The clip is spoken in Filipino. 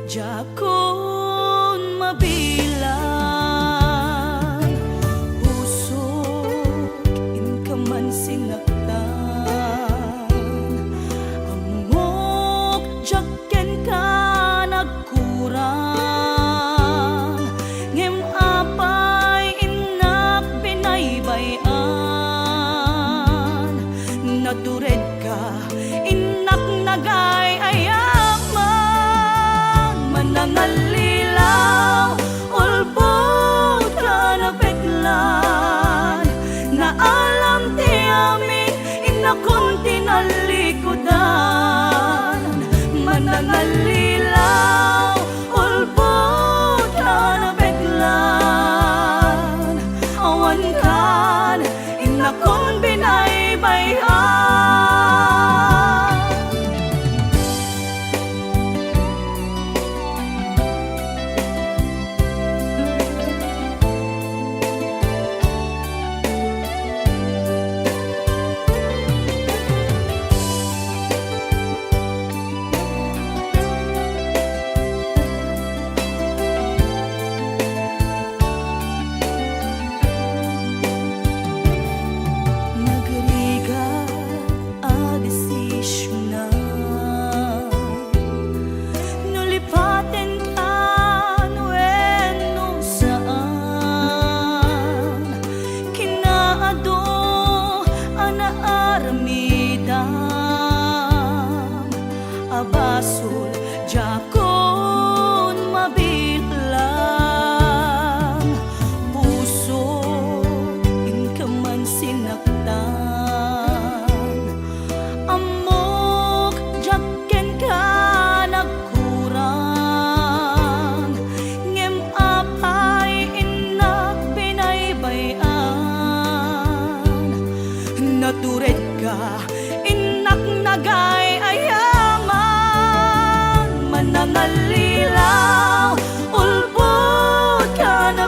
Jakon mabilang pusok in ka man sinaktan, amok jaken ka nagkurang, ngem apay inak binaybayan, natured ka inak nagay nangalilaw, ulbod ka na beklan, na alam ti amin, inakon tinalikodan. Manangalilaw, ulbod ka na beklan, awan kan, inakon binaybayan. Abasul, jakon mabilang puso, in ka man sinaktan, amok jaken ka nagkurang, ngem apay inak binaybayan, natured ka inak nagay nangalilaw, ulbod ka na